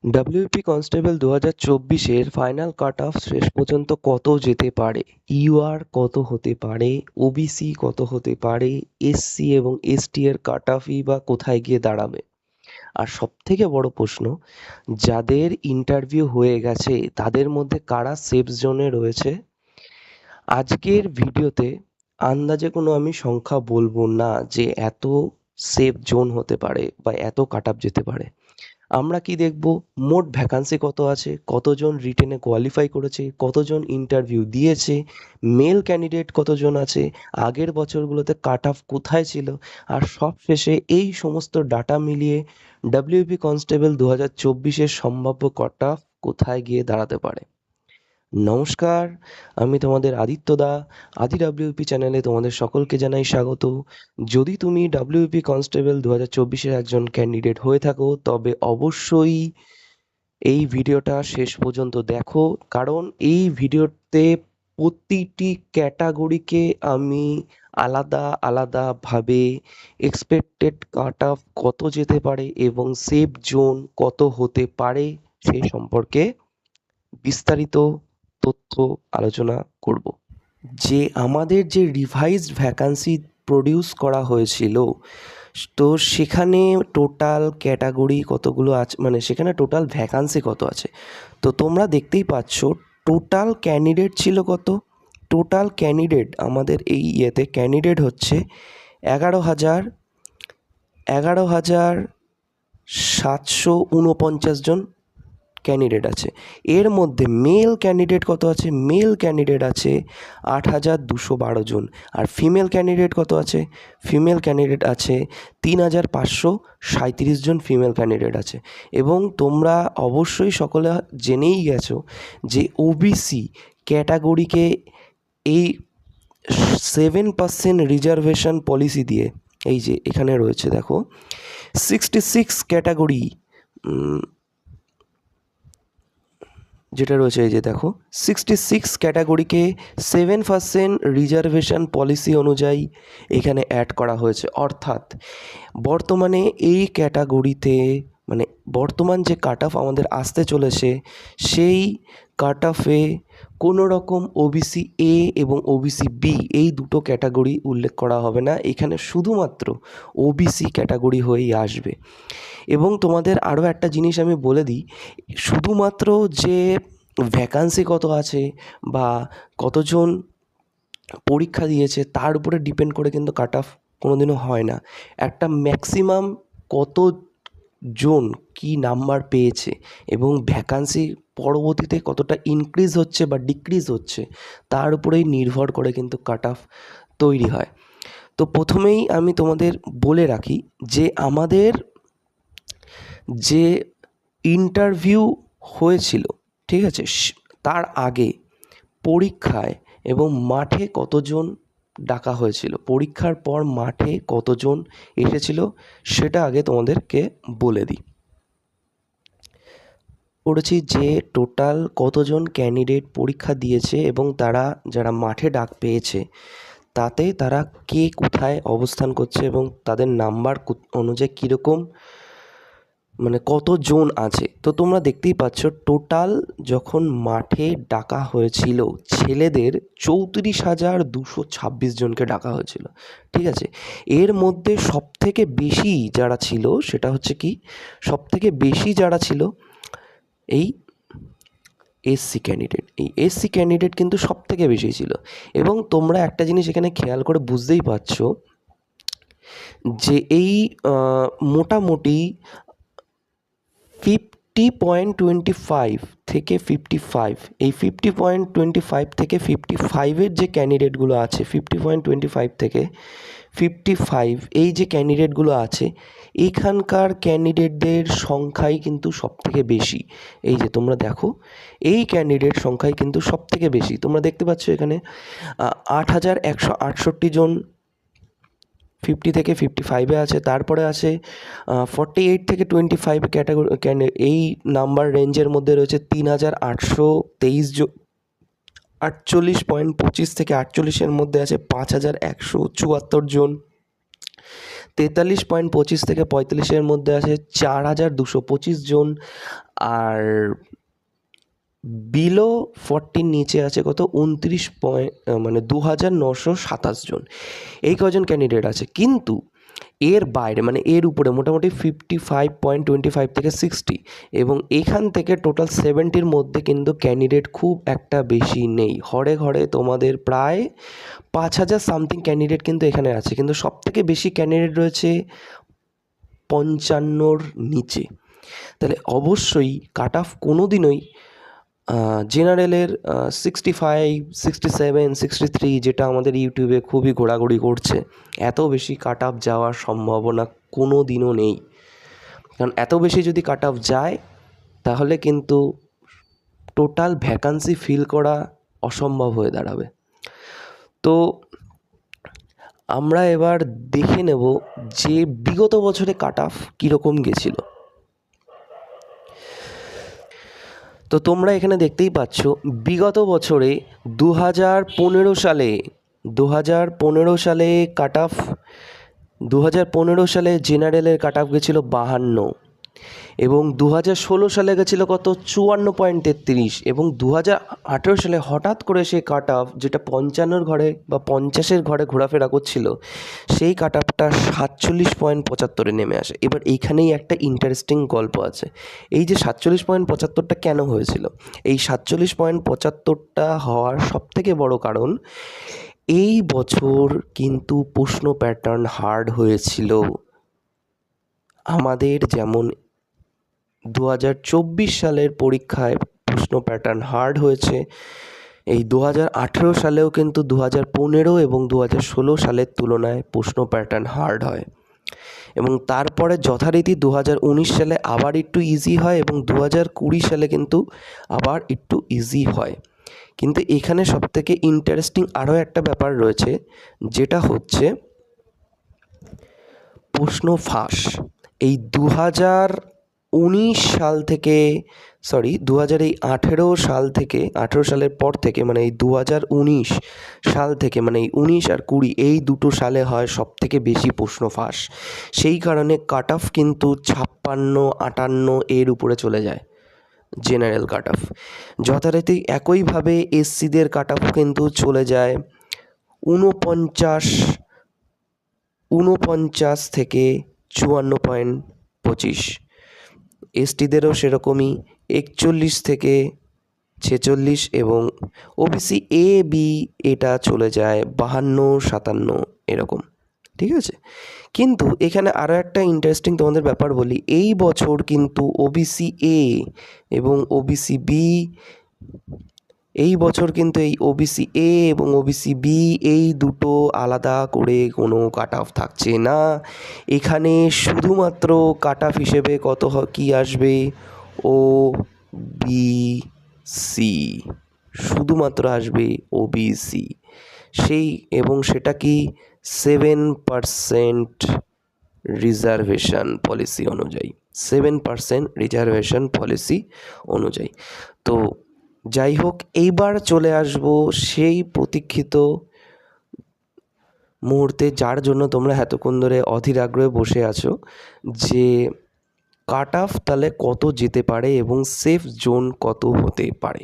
WP constable 2024-এর final cut off শেষ পর্যন্ত কত যেতে পারে? ইউআর কত হতে পারে? ওবিসি কত হতে পারে? এসসি এবং এসটি এর কাট অফই বা কোথায় গিয়ে দাঁড়াবে? আর সবথেকে বড় প্রশ্ন, যাদের ইন্টারভিউ হয়ে গেছে তাদের মধ্যে কারা সেফ জোনে রয়েছে? আজকের ভিডিওতে আন্দাজে কোনো আমি সংখ্যা বলবো না যে এত সেফ জোন হতে পারে বা এত কাট অফ যেতে পারে। আমরা কি দেখব? মোট ভ্যাকান্সি কত আছে, কতজন রিটেনে কোয়ালিফাই করেছে, কতজন ইন্টারভিউ দিয়েছে, মেল ক্যান্ডিডেট কতজন আছে, আগের বছরগুলোতে কাট অফ কোথায় ছিল, আর সবশেষে এই সমস্ত ডাটা মিলিয়ে ডব্লিউপি কনস্টেবল 2024-এর সম্ভাব্য কাট অফ কোথায় গিয়ে দাঁড়াতে পারে। নমস্কার, আমি তোমাদের আদিত্য দা। আদি ডাব্লিউপি চ্যানেলে তোমাদের সকলকে জানাই স্বাগত। যদি তুমি ডব্লিউপি কনস্টেবল 2024-এর একজন ক্যান্ডিডেট হয়ে থাকো তবে অবশ্যই এই ভিডিওটা শেষ পর্যন্ত দেখো, কারণ এই ভিডিওতে প্রতিটি ক্যাটাগরিকে আমি আলাদা আলাদাভাবে এক্সপেক্টেড কাট অফ কত যেতে পারে এবং সেফ জোন কত হতে পারে সেই সম্পর্কে বিস্তারিত তথ্য আলোচনা করব। যে আমাদের যে রিভাইজড ভ্যাকান্সি প্রডিউস করা হয়েছিল, তো সেখানে টোটাল ক্যাটাগরি কতগুলো আছে, মানে সেখানে টোটাল ভ্যাকান্সি কত আছে। তো তোমরা দেখতেই পাচ্ছ টোটাল ক্যান্ডিডেট ছিল কত। টোটাল ক্যান্ডিডেট আমাদের এই ক্যান্ডিডেট হচ্ছে 11,749 জন ক্যান্ডিডেট আছে। এর মধ্যে মেল ক্যান্ডিডেট কত আছে? মেল ক্যান্ডিডেট আছে 8,212 জন। আর ফিমেল ক্যান্ডিডেট কত আছে? ফিমেল ক্যান্ডিডেট আছে 3,537 জন ফিমেল ক্যান্ডিডেট আছে। এবং তোমরা অবশ্যই সকলে জেনেই গেছো যে ওবিসি ক্যাটাগরিকে এই 7% রিজার্ভেশন পলিসি দিয়ে, এই যে এখানে রয়েছে দেখো 66 ক্যাটাগরি, যেটা রয়েছে এই যে দেখো 66 ক্যাটাগরিকে 7% রিজার্ভেশন পলিসি অনুযায়ী এখানে অ্যাড করা হয়েছে। অর্থাৎ বর্তমানে এই ক্যাটাগরিতে, মানে বর্তমান যে কাট অফ আমাদের আসতে চলেছে, সেই কাট অফে কোনো রকম ওবিসি এ এবং ওবিসি বি এই দুটো ক্যাটাগরি উল্লেখ করা হবে না। এখানে শুধুমাত্র ওবিসি ক্যাটাগরি হয়েই আসবে। এবং তোমাদের আরও একটা জিনিস আমি বলে দিই, শুধুমাত্র যে ভ্যাকান্সি কত আছে বা কতজন পরীক্ষা দিয়েছে তার উপরে ডিপেন্ড করে কিন্তু কাট অফ কোনো দিনও হয় না। একটা ম্যাক্সিমাম কতজন কী নাম্বার পেয়েছে এবং ভ্যাকান্সি পরবর্তীতে কতটা ইনক্রিজ হচ্ছে বা ডিক্রিজ হচ্ছে তার উপরেই নির্ভর করে কিন্তু কাট অফ তৈরি হয়। তো প্রথমেই আমি তোমাদের বলে রাখি যে আমাদের যে ইন্টারভিউ হয়েছিল, ঠিক আছে, তার আগে পরীক্ষায় এবং মাঠে কতজন ডাকা হয়েছিল, পরীক্ষার পর মাঠে কতজন এসেছিল সেটা আগে তোমাদেরকে বলে দিই। পড়েছি যে টোটাল কতজন ক্যান্ডিডেট পরীক্ষা দিয়েছে এবং তারা যারা মাঠে ডাক পেয়েছে তাতে তারা কে কোথায় অবস্থান করছে এবং তাদের নাম্বার অনুযায়ী কীরকম, মানে কতজন আছে। তো তোমরা দেখতেই পাচ্ছ টোটাল যখন মাঠে ডাকা হয়েছিল ছেলেদের 34,226 জনকে ডাকা হয়েছিল, ঠিক আছে। এর মধ্যে সবথেকে বেশি যারা ছিল সেটা হচ্ছে কি, সবথেকে বেশি যারা ছিল এই এসসি ক্যান্ডিডেট। এই এসসি ক্যান্ডিডেট কিন্তু সবথেকে বেশি ছিল। এবং তোমরা একটা জিনিস এখানে খেয়াল করে বুঝতেই পারছো যে এই মোটামুটি 50.25 থেকে 55, এই 50.25 থেকে 55-এর যে ক্যান্ডিডেটগুলো আছে, 50.25 থেকে 55 এই যে ক্যান্ডিডেটগুলো আছে, এখানকার ক্যান্ডিডেটদের সংখ্যাই কিন্তু সবথেকে বেশি। এই যে তোমরা দেখো এই ক্যান্ডিডেট সংখ্যাই কিন্তু সবথেকে বেশি। তোমরা দেখতে পাচ্ছ এখানে 8,168 জন 50 থেকে 55-এ আছে। তারপরে আছে 48 থেকে 25 ক্যাটাগরি, এই নাম্বার রেঞ্জের মধ্যে রয়েছে 3,823 জন। 48.25 থেকে 48-এর মধ্যে আছে 5,174 জন। 43.25 থেকে 45-এর মধ্যে আছে 4,225 জন। আর বিলো 40 নিচে আছে কত 29 পয়েন্ট, মানে 2927 জন, এই কজন ক্যান্ডিডেট আছে। কিন্তু এর বাইরে মানে এর উপরে মোটামুটি 55.25 থেকে 60, এবং এখান থেকে টোটাল 70-র মধ্যে কিন্তু ক্যান্ডিডেট খুব একটা বেশি নেই। ঘরে ঘরে তোমাদের প্রায় 5000 সামথিং ক্যান্ডিডেট কিন্তু এখানে আছে, কিন্তু সব থেকে বেশি ক্যান্ডিডেট রয়েছে 55-র নিচে। তাহলে অবশ্যই কাট অফ কোনো দিনই জেনারেলের 65, 67, 63, যেটা আমাদের ইউটিউবে খুবই ঘোরাঘুরি করছে, এত বেশি কাট অফ যাওয়ার সম্ভাবনা কোনো দিনও নেই। কারণ এত বেশি যদি কাট অফ যায় তাহলে কিন্তু টোটাল ভ্যাকান্সি ফিল করা অসম্ভব হয়ে দাঁড়াবে। তো আমরা এবার দেখে নেব যে বিগত বছরে কাট অফ কীরকম গেছিল। তো তোমরা এখানে দেখতেই পাচ্ছ বিগত বছরে 2015 সালে কাট অফ, 2015 সালে জেনারেলের কাট অফ গেছিলো 52, এবং 2016 সালে গেছিলো কত 54.33, এবং 2018 সালে হঠাৎ করে সেই কাট অফ যেটা 55-র ঘরে বা 50-এর ঘরে ঘোরাফেরা করছিল, সেই কাট অফটা 47.75-এ নেমে আসে। এবার এইখানেই একটা ইন্টারেস্টিং গল্প আছে। এই যে 47.75টা কেন হয়েছিল, এই 47.75টা হওয়ার সবথেকে বড় কারণ এই বছর কিন্তু প্রশ্ন প্যাটার্ন হার্ড হয়েছিল। আমাদের যেমন 2024 সালের পরীক্ষায় প্রশ্ন প্যাটার্ন হার্ড হয়েছে, এই 2018 সালেও কিন্তু 2015 এবং 2016 সালের তুলনায় প্রশ্ন প্যাটার্ন হার্ড হয়, এবং তারপরে যথারীতি 2019 সালে আবার একটু ইজি হয়, এবং 2020 সালে কিন্তু আবার একটু ইজি হয়। কিন্তু এখানে সবথেকে ইন্টারেস্টিং আরও একটা ব্যাপার রয়েছে, যেটা হচ্ছে প্রশ্ন ফাঁস। এই 2019 সাল থেকে 2018 সাল থেকে, 18 সালের পর থেকে, মানে এই 2019 সাল থেকে, মানে এই 19 আর 20 এই দুটো সালে হয় সবথেকে বেশি প্রশ্ন ফাঁস। সেই কারণে কাট অফ কিন্তু 56-58 এর উপরে চলে যায় জেনারেল কাট অফ। যথারীতি একইভাবে এসসিদের কাট অফ কিন্তু চলে যায় 49 থেকে 54.25, এসটিদেরও সেরকমই 41 থেকে 46, এবং ওবিসি এ বি এটা চলে যায় 52-57 এরকম, ঠিক আছে। কিন্তু এখানে আরও একটা ইন্টারেস্টিং তোমাদের ব্যাপার বলি, এই বছর কিন্তু ওবিসি এ এবং ওবিসি বি, এই বছর কিন্তু এই ওবিসি এ এবং ওবিসি বি এই দুটো আলাদা করে কোনো কাট অফ থাকছে না। এখানে শুধুমাত্র কাট অফ হিসেবে কত কী আসবে, ও বি সি, শুধুমাত্র আসবে ওবিসি, সেই, এবং সেটা কি 7% রিজার্ভেশন পলিসি অনুযায়ী, 7% রিজার্ভেশন পলিসি অনুযায়ী। তো যাই হোক, এইবার চলে আসব সেই প্রতীক্ষিত মুহূর্তে, যার জন্য তোমরা এতক্ষণ ধরে অধীর আগ্রহে বসে আছো, যে কাট অফ তাহলে কত যেতে পারে এবং সেফ জোন কত হতে পারে।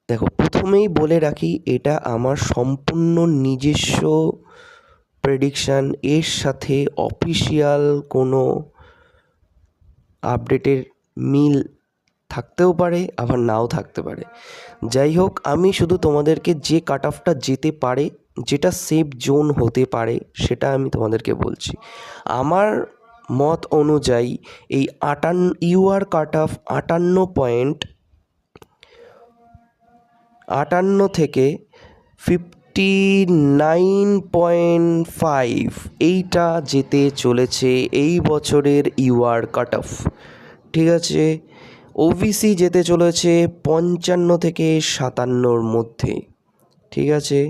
দেখো, প্রথমেই বলে রাখি এটা আমার সম্পূর্ণ নিজস্ব প্রেডিকশান, এর সাথে অফিসিয়াল কোনো আপডেটের মিল থাকতেও পারে আবার নাও থাকতে পারে। যাই হোক, আমি শুধু তোমাদেরকে যে কাট অফটা যেতে পারে, যেটা সেফ জোন হতে পারে, সেটা আমি তোমাদেরকে বলছি। আমার মত অনুযায়ী এই ইউআর কাট অফ 58 থেকে 59.5 এইটা যেতে চলেছে এই বছরের ইউআর কাট অফ, ঠিক আছে। ওবিসি যেতে চলেছে 55 থেকে 57-র মধ্যে, ঠিক আছে।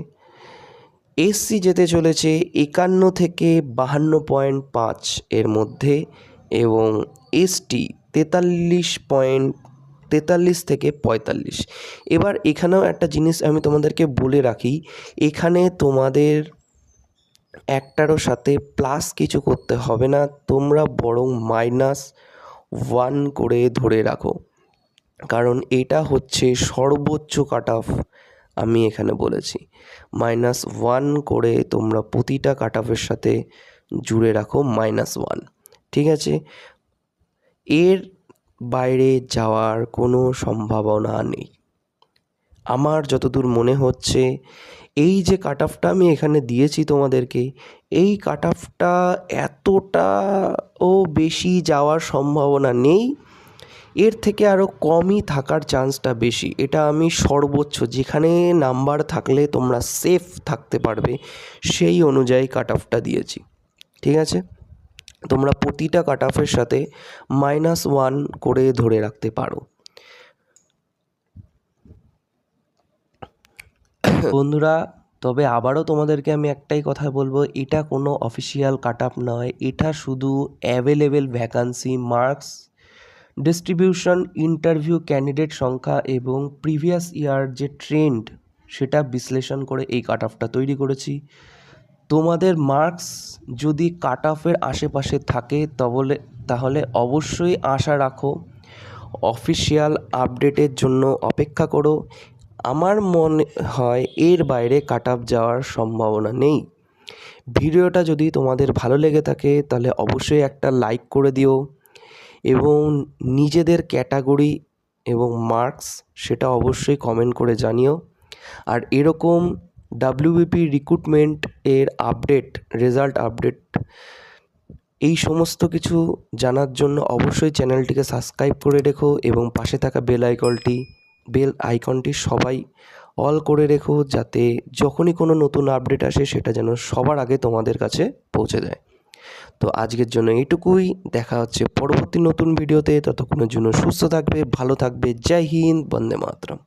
এসসি যেতে চলেছে 51 থেকে 52.5 এর মধ্যে, এবং এসটি 43 থেকে 45। এবার এখানেও একটা জিনিস আমি তোমাদেরকে বলে রাখি, এখানে তোমাদের একটারও সাথে প্লাস কিছু করতে হবে না, তোমরা বরং -1 করে ধরে রাখো, কারণ এটা হচ্ছে সর্বোচ্চ কাট অফ। আমি এখানে বলেছি -1 করে তোমরা প্রতিটা কাট অফের সাথে জুড়ে রাখো -1, ঠিক আছে? এর বাইরে যাওয়ার কোনো সম্ভাবনা নেই। আমার যতদূর মনে হচ্ছে এই যে কাট অফটা আমি এখানে দিয়েছি তোমাদেরকে, এই কাট অফটা এতটাও বেশি যাওয়ার সম্ভাবনা নেই, এর থেকে আরও কমই থাকার চান্সটা বেশি। এটা আমি সর্বোচ্চ যেখানে নাম্বার থাকলে তোমরা সেফ থাকতে পারবে সেই অনুযায়ী কাট অফটা দিয়েছি, ঠিক আছে? তোমরা প্রতিটা কাট অফের সাথে -1 করে ধরে রাখতে পারো। বন্ধুরা, তবে আবারও তোমাদেরকে আমি একটাই কথা বলবো, এটা কোনো অফিসিয়াল কাট অফ নয়, এটা শুধু available vacancy, marks distribution, interview candidate সংখ্যা এবং প্রিভিয়াস ইয়ার যে ট্রেন্ড সেটা বিশ্লেষণ করে এই কাট অফটা তৈরি করেছি। তোমাদের মার্কস যদি কাট অফের আশেপাশে থাকে তাহলে অবশ্যই আশা রাখো, অফিসিয়াল আপডেটের জন্য অপেক্ষা করো। আমার মনে হয় এর বাইরে কাট অফ যাওয়ার সম্ভাবনা নেই। ভিডিওটা যদি তোমাদের ভালো লেগে থাকে তাহলে অবশ্যই একটা লাইক করে দিও এবং নিজেদের ক্যাটাগরি এবং মার্কস সেটা অবশ্যই কমেন্ট করে জানিও। আর এরকম ডাব্লিউবিপি রিক্রুটমেন্ট এর আপডেট, রেজাল্ট আপডেট, এই সমস্ত কিছু জানার জন্য অবশ্যই চ্যানেলটিকে সাবস্ক্রাইব করে রেখো এবং পাশে থাকা বেল আইকনটি সবাই অল করে রেখো, যাতে যখনই কোনো নতুন আপডেট আসে সেটা যেন সবার আগে তোমাদের কাছে পৌঁছে যায়। তো আজকের জন্য এইটুকুই, দেখা হচ্ছে পরবর্তী নতুন ভিডিওতে। ততক্ষণের জন্য সুস্থ থাকবে, ভালো থাকবে। জয় হিন্দ, বন্দে মাতরম।